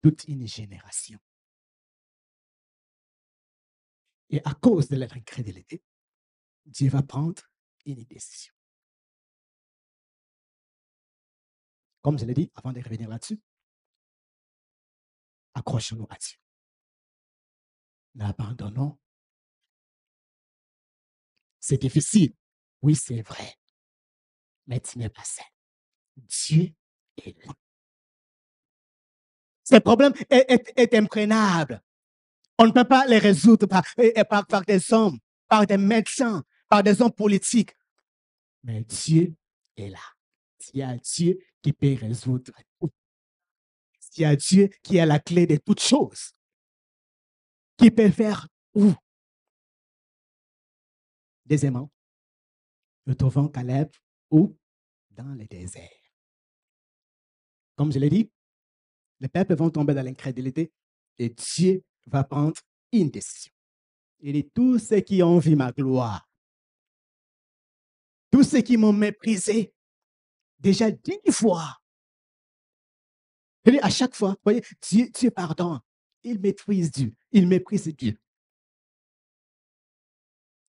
[SPEAKER 2] toute une génération. Et à cause de leur incrédulité, Dieu va prendre une décision. Comme je l'ai dit, avant de revenir là-dessus, accrochons-nous à Dieu. N'abandonnons. C'est difficile. Oui, c'est vrai. Mais tu n'es pas seul. Dieu est là. Ce problème est imprenable. On ne peut pas les résoudre par des hommes, par des médecins, par des hommes politiques. Mais Dieu est là. Il y a Dieu qui peut résoudre tout. Il y a Dieu qui a la clé de toutes choses. Qui peut faire tout. Deuxièmement, nous trouvons Caleb où? Dans le désert. Comme je l'ai dit, les peuples vont tomber dans l'incrédulité et Dieu va prendre une décision. Il dit, tous ceux qui ont vu ma gloire, tous ceux qui m'ont méprisé, déjà 10 fois. Et à chaque fois, vous voyez, Dieu pardonne. Il maîtrise Dieu. Il méprise Dieu.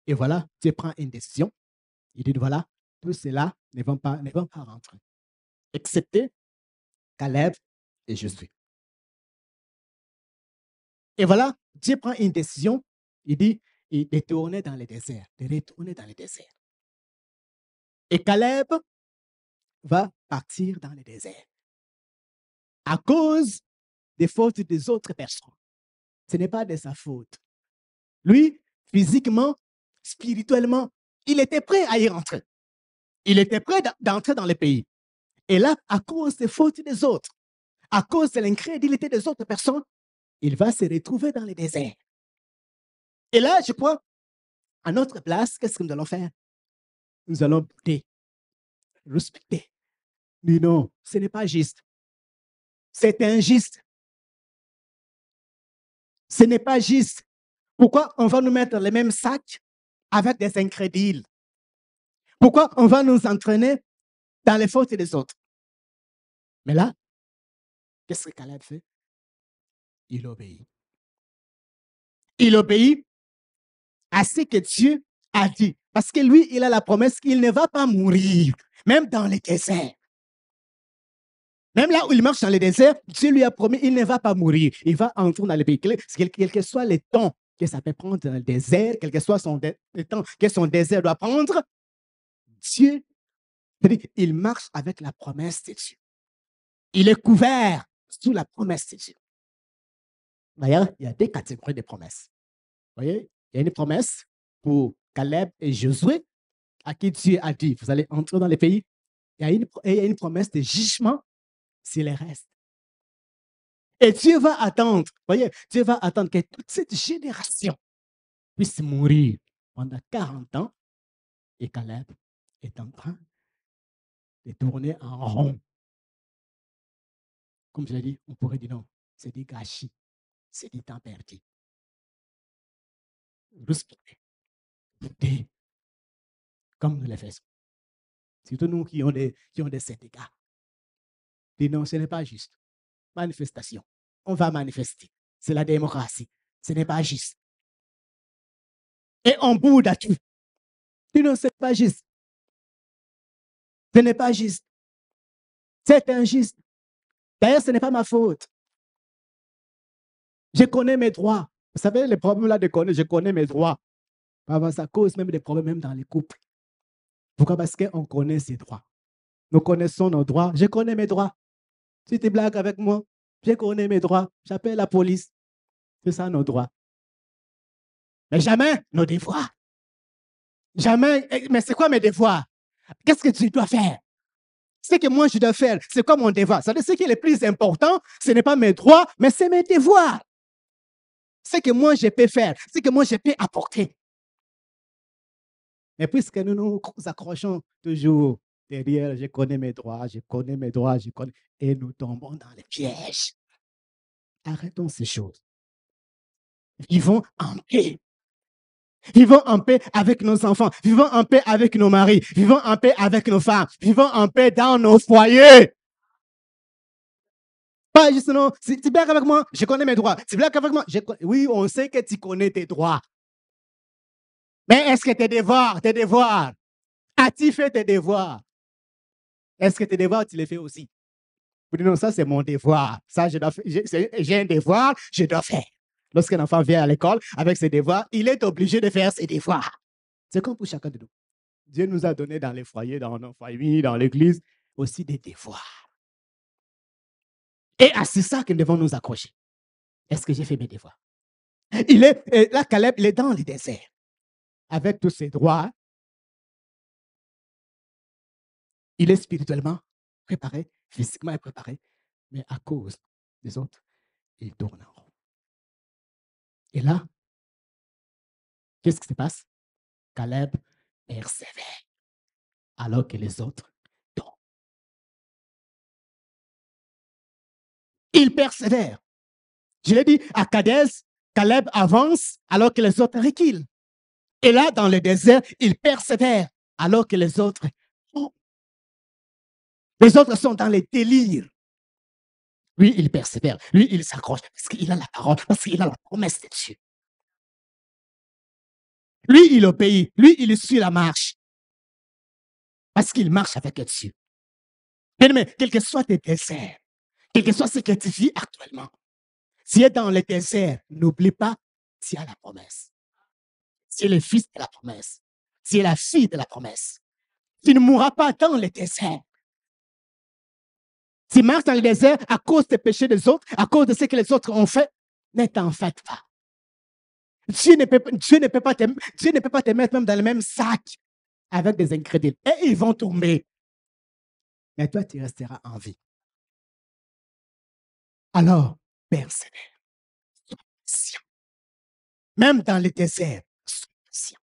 [SPEAKER 2] Et voilà, Dieu prend une décision. Il dit, voilà, tous ceux-là ne vont pas rentrer. Excepté Caleb et Josué. Et voilà, Dieu prend une décision Il dit, il détournait dans les déserts, de retourner dans les déserts. Et Caleb va partir dans les déserts à cause des fautes des autres personnes. Ce n'est pas de sa faute. Lui, physiquement, spirituellement, il était prêt à y rentrer. Il était prêt d'entrer dans le pays. Et là, à cause des fautes des autres, à cause de l'incrédulité des autres personnes, il va se retrouver dans le désert. Et là, je crois, à notre place, qu'est-ce que nous allons faire? Nous allons bouder, respecter. Mais non, ce n'est pas juste. C'est injuste. Ce n'est pas juste. Pourquoi on va nous mettre dans les mêmes sacs avec des incrédules? Pourquoi on va nous entraîner dans les fautes des autres? Mais là, qu'est-ce que Caleb fait? Il obéit. Il obéit à ce que Dieu a dit. Parce que lui, il a la promesse qu'il ne va pas mourir, même dans les déserts. Même là où il marche dans le désert, Dieu lui a promis qu'il ne va pas mourir. Il va entrer dans le pays. Quel que soit le temps que ça peut prendre dans le désert, quel que soit le temps que son désert doit prendre, Dieu, il marche avec la promesse de Dieu. Il est couvert sous la promesse de Dieu. D'ailleurs, il y a deux catégories de promesses. Vous voyez, il y a une promesse pour Caleb et Josué, à qui Dieu a dit, vous allez entrer dans le pays. Il y a une promesse de jugement sur les restes. Et Dieu va attendre, voyez, Dieu va attendre que toute cette génération puisse mourir pendant 40 ans. Et Caleb est en train de tourner en rond. Comme je l'ai dit, on pourrait dire non, c'est des gâchis, c'est du temps perdu. Respectez, bouder, comme nous le faisons. Surtout nous qui ont des syndicats. Dis non, ce n'est pas juste. Manifestation. On va manifester. C'est la démocratie. Ce n'est pas juste. Et on boude à tout. Dis non, ce n'est pas juste. Ce n'est pas juste. C'est injuste. D'ailleurs, ce n'est pas ma faute. Je connais mes droits. Vous savez, les problèmes là de connaître, je connais mes droits. Ça cause même des problèmes même dans les couples. Pourquoi? Parce qu'on connaît ses droits. Nous connaissons nos droits. Je connais mes droits. Si tu blagues avec moi, je connais mes droits. J'appelle la police. C'est ça nos droits. Mais jamais nos devoirs. Jamais. Mais c'est quoi mes devoirs? Qu'est-ce que tu dois faire? Ce que moi je dois faire, c'est quoi mon devoir? C'est-à-dire, ce qui est le plus important, ce n'est pas mes droits, mais c'est mes devoirs. Ce que moi je peux faire, ce que moi je peux apporter. Mais puisque nous nous accrochons toujours derrière, je connais mes droits, je connais mes droits, je connais, et nous tombons dans les pièges. Arrêtons ces choses. Vivons en paix. Vivons en paix avec nos enfants. Vivons en paix avec nos maris. Vivons en paix avec nos femmes. Vivons en paix dans nos foyers. Pas juste non. Si tu blagues avec moi, je connais mes droits. Si tu blagues avec moi, oui, on sait que tu connais tes droits. Mais est-ce que tes devoirs, as-tu fait tes devoirs? Est-ce que tes devoirs, tu les fais aussi? Vous dites non, ça c'est mon devoir. Ça, j'ai un devoir, je dois faire. Lorsqu'un enfant vient à l'école avec ses devoirs, il est obligé de faire ses devoirs. C'est comme pour chacun de nous. Dieu nous a donné dans les foyers, dans nos familles, dans l'église, aussi des devoirs. Et c'est ça que nous devons nous accrocher. Est-ce que j'ai fait mes devoirs? Là, Caleb, il est dans le désert, avec tous ses droits. Il est spirituellement préparé, physiquement préparé, mais à cause des autres, il tourne en rond. Et là, qu'est-ce qui se passe? Caleb persévère, alors que les autres tombent. Il persévère. Je l'ai dit, à Kadès, Caleb avance alors que les autres reculent. Et là, dans le désert, il persévère alors que les autres tombent. Les autres sont dans les délires. Lui, il persévère. Lui, il s'accroche parce qu'il a la parole, parce qu'il a la promesse de Dieu. Lui, il obéit. Lui, il suit la marche. Parce qu'il marche avec Dieu. Mais quel que soit tes déserts, quel que soit ce que tu vis actuellement, si tu es dans le désert, n'oublie pas, tu as la promesse. Tu es le fils de la promesse. Tu es la fille de la promesse. Tu ne mourras pas dans le désert. Tu marches dans le désert à cause des péchés des autres, à cause de ce que les autres ont fait. Ne t'en faites pas. Dieu ne peut pas te mettre même dans le même sac avec des incrédules. Et ils vont tomber. Mais toi, tu resteras en vie. Alors, persévère. Sois patient. Même dans le désert, sois patient.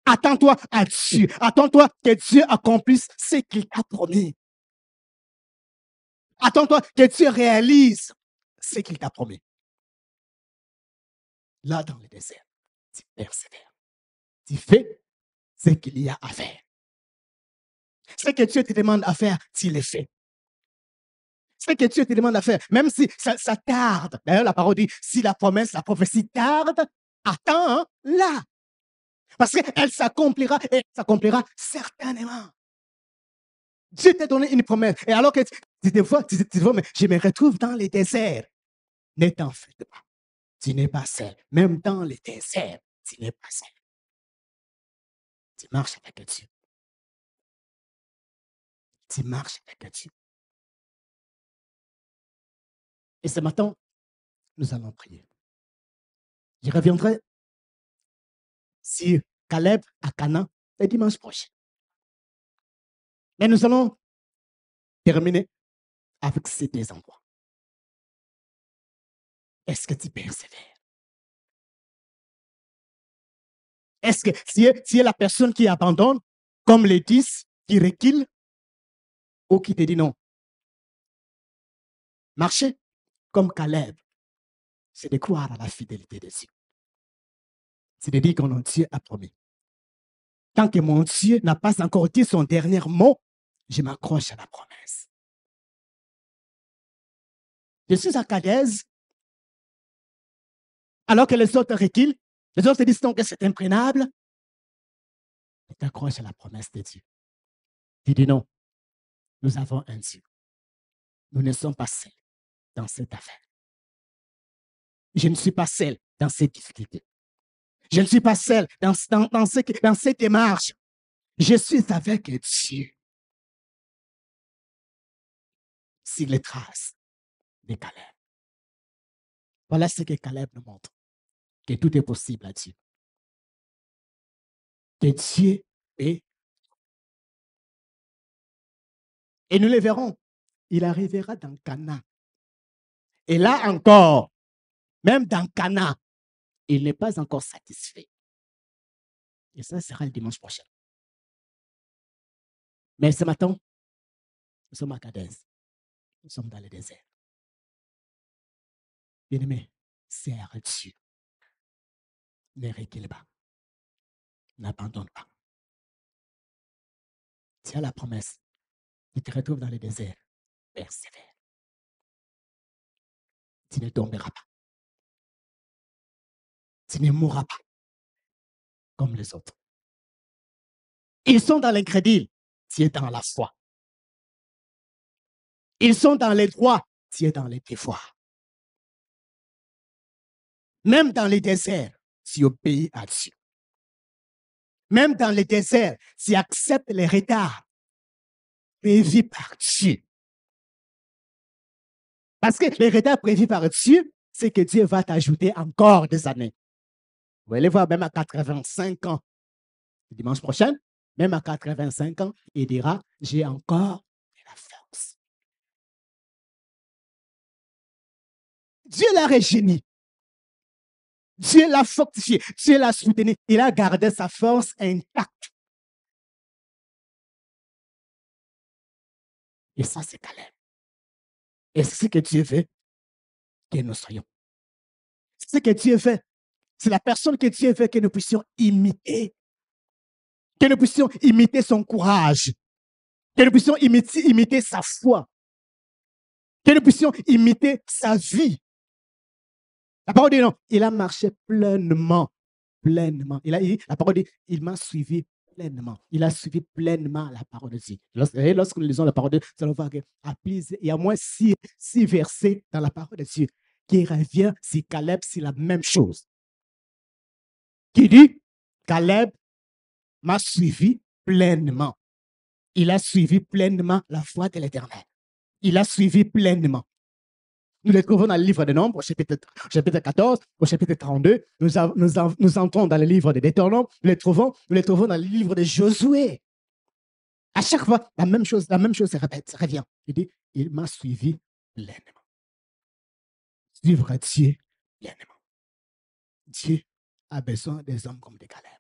[SPEAKER 2] Attends-toi à Dieu. Attends-toi que Dieu accomplisse ce qu'il t'a promis. Attends-toi que Dieu réalise ce qu'il t'a promis. Là, dans le désert, tu persévères. Tu fais ce qu'il y a à faire. Ce que Dieu te demande à faire, tu le fais. Ce que Dieu te demande à faire, même si ça tarde. D'ailleurs, la parole dit, si la prophétie tarde, attends-la. Parce qu'elle s'accomplira et elle s'accomplira certainement. Dieu t'a donné une promesse. Et alors que tu te vois, mais je me retrouve dans les déserts. Ne t'en fais pas. Tu n'es pas seul. Même dans les déserts, tu n'es pas seul. Tu marches avec Dieu. Tu marches avec Dieu. Et ce matin, nous allons prier. Je reviendrai sur Caleb à Canaan le dimanche prochain. Mais nous allons terminer avec ces deux endroits. Est-ce que tu persévères? Est-ce que tu es la personne qui abandonne, comme les 10, qui recule, ou qui te dit non? Marcher comme Caleb, c'est de croire à la fidélité de Dieu. C'est de dire que mon Dieu a promis. Tant que mon Dieu n'a pas encore dit son dernier mot, je m'accroche à la promesse. Je suis à Cadiz, alors que les autres reculent, les autres disent donc que c'est imprenable. Tu t'accroches à la promesse de Dieu. Tu dis non, nous avons un Dieu. Nous ne sommes pas seuls dans cette affaire. Je ne suis pas seul dans cette difficulté. Je ne suis pas seul dans cette démarche. Je suis avec Dieu. Sur les traces de Caleb. Voilà ce que Caleb nous montre. Que tout est possible à Dieu. Que Dieu est. Et nous le verrons. Il arrivera dans Canaan. Et là encore, même dans Canaan, il n'est pas encore satisfait. Et ça sera le dimanche prochain. Mais ce matin, nous sommes à Cadès. Nous sommes dans le désert. Bien-aimé, sers Dieu. Ne recule pas. N'abandonne pas. Tu as la promesse. Tu te retrouves dans le désert. Persévère. Tu ne tomberas pas. Tu ne mourras pas comme les autres. Ils sont dans l'incrédule. Tu es dans la foi. Ils sont dans les droits. Tu es dans les devoirs. Même dans les déserts, tu obéis à Dieu. Même dans les déserts, tu acceptes les retards prévus par Dieu. Parce que les retards prévus par Dieu, c'est que Dieu va t'ajouter encore des années. Vous allez voir, même à 85 ans, dimanche prochain, même à 85 ans, il dira, j'ai encore de la force. Dieu l'a régénie. Dieu l'a fortifié. Dieu l'a soutenu. Il a gardé sa force intacte. Et ça, c'est Caleb. Et c'est ce que Dieu veut que nous soyons. C'est ce que Dieu veut. C'est la personne que Dieu veut que nous puissions imiter. Que nous puissions imiter son courage. Que nous puissions imiter sa foi. Que nous puissions imiter sa vie. La parole dit non, il a marché pleinement. Pleinement. La parole dit, il m'a suivi pleinement. Il a suivi pleinement la parole de Dieu. Lorsque nous lisons la parole de Dieu, nous allons voir qu'il y a au moins 6 versets dans la parole de Dieu qui revient si Caleb, c'est la même chose. qui dit, Caleb m'a suivi pleinement. Il a suivi pleinement la voie de l'Éternel. Il a suivi pleinement. Nous les trouvons dans le livre de Nombres, chapitre 14, au chapitre 32. Nous entrons dans le livre de Deutéronome. Nous les trouvons dans le livre de Josué. À chaque fois, la même chose se répète, se revient. Il dit, il m'a suivi pleinement. Suivre Dieu pleinement. Dieu a besoin des hommes comme des Caleb,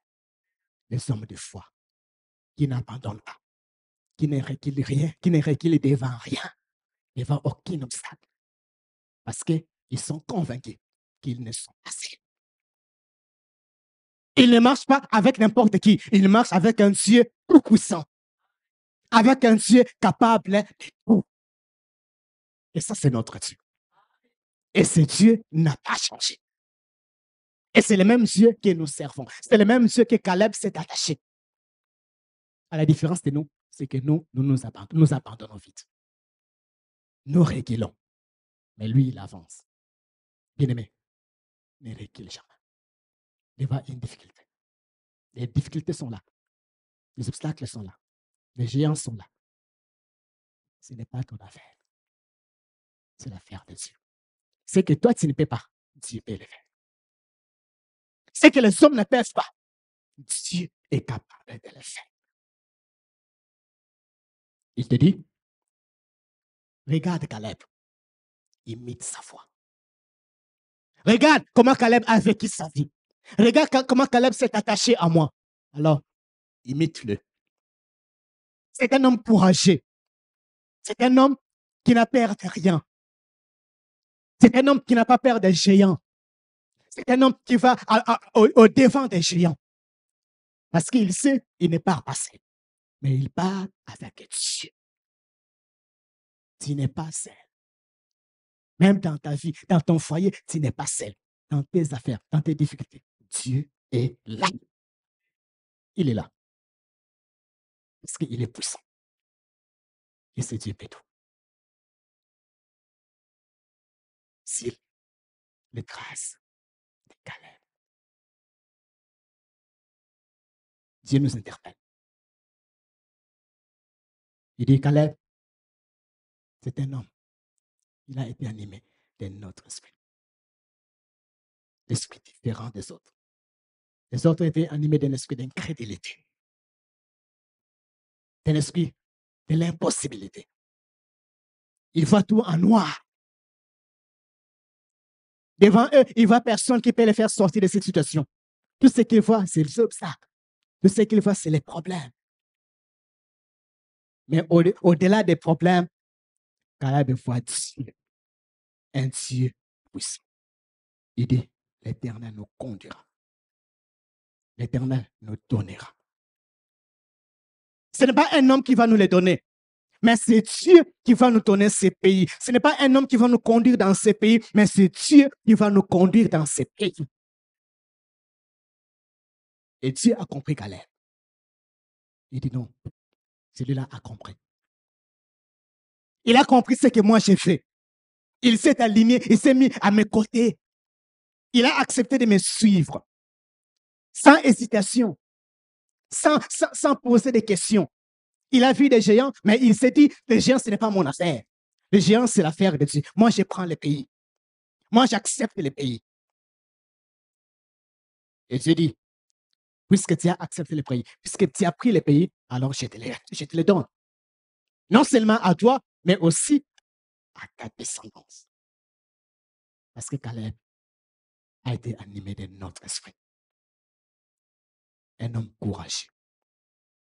[SPEAKER 2] des hommes de foi, qui n'abandonnent pas, qui ne reculent rien, qui ne reculent devant rien, devant aucun obstacle. Parce qu'ils sont convaincus qu'ils ne sont pas seuls. Ils ne marchent pas avec n'importe qui. Ils marchent avec un Dieu tout-puissant, avec un Dieu capable de tout. Et ça, c'est notre Dieu. Et ce Dieu n'a pas changé. Et c'est le même Dieu que nous servons. C'est le même Dieu que Caleb s'est attaché. À la différence de nous, c'est que nous abandonnons vite. Nous reculons. Mais lui, il avance. Bien-aimé, ne recule jamais. Devant une difficulté. Les difficultés sont là. Les obstacles sont là. Les géants sont là. Ce n'est pas ton affaire. C'est l'affaire de Dieu. C'est que toi, tu ne peux pas. Dieu peut le faire. C'est que les hommes ne peuvent pas. Dieu est capable de le faire. Il te dit, regarde Caleb, imite sa foi. Regarde comment Caleb a vécu sa vie. Regarde comment Caleb s'est attaché à moi. Alors, imite-le. C'est un homme courageux. C'est un homme qui n'a peur de rien. C'est un homme qui n'a pas peur des géants. C'est un homme qui va au devant des géants. Parce qu'il sait, il n'est pas passé. Mais il part avec Dieu. Tu n'es pas seul. Même dans ta vie, dans ton foyer, tu n'es pas seul. Dans tes affaires, dans tes difficultés, Dieu est là. Il est là. Parce qu'il est puissant. Et c'est Dieu peut tout. S'il les grâces de Caleb. Dieu nous interpelle. Il dit, Caleb, c'est un homme. Il a été animé d'un autre esprit. L'esprit différent des autres. Les autres étaient animés d'un esprit d'incrédulité. D'un esprit de l'impossibilité. Il voit tout en noir. Devant eux, il voit personne qui peut les faire sortir de cette situation. Tout ce qu'il voit, c'est les obstacles. Tout ce qu'il voit, c'est les problèmes. Mais au-delà des problèmes, Caleb voit Dieu. Un Dieu puissant. Il dit, l'Éternel nous conduira. L'Éternel nous donnera. Ce n'est pas un homme qui va nous les donner, mais c'est Dieu qui va nous donner ces pays. Ce n'est pas un homme qui va nous conduire dans ces pays, mais c'est Dieu qui va nous conduire dans ces pays. Et Dieu a compris Caleb. Il dit non, celui-là a compris. Il a compris ce que moi j'ai fait. Il s'est aligné, il s'est mis à mes côtés. Il a accepté de me suivre. Sans hésitation. Sans poser des questions. Il a vu des géants, mais il s'est dit, les géants, ce n'est pas mon affaire. Les géants, c'est l'affaire de Dieu. Moi, je prends les pays. Moi, j'accepte les pays. Et Dieu dit, puisque tu as accepté les pays, puisque tu as pris les pays, alors je te les donne. Non seulement à toi, mais aussi à ta descendance. Parce que Caleb a été animé de notre esprit. Un homme courageux.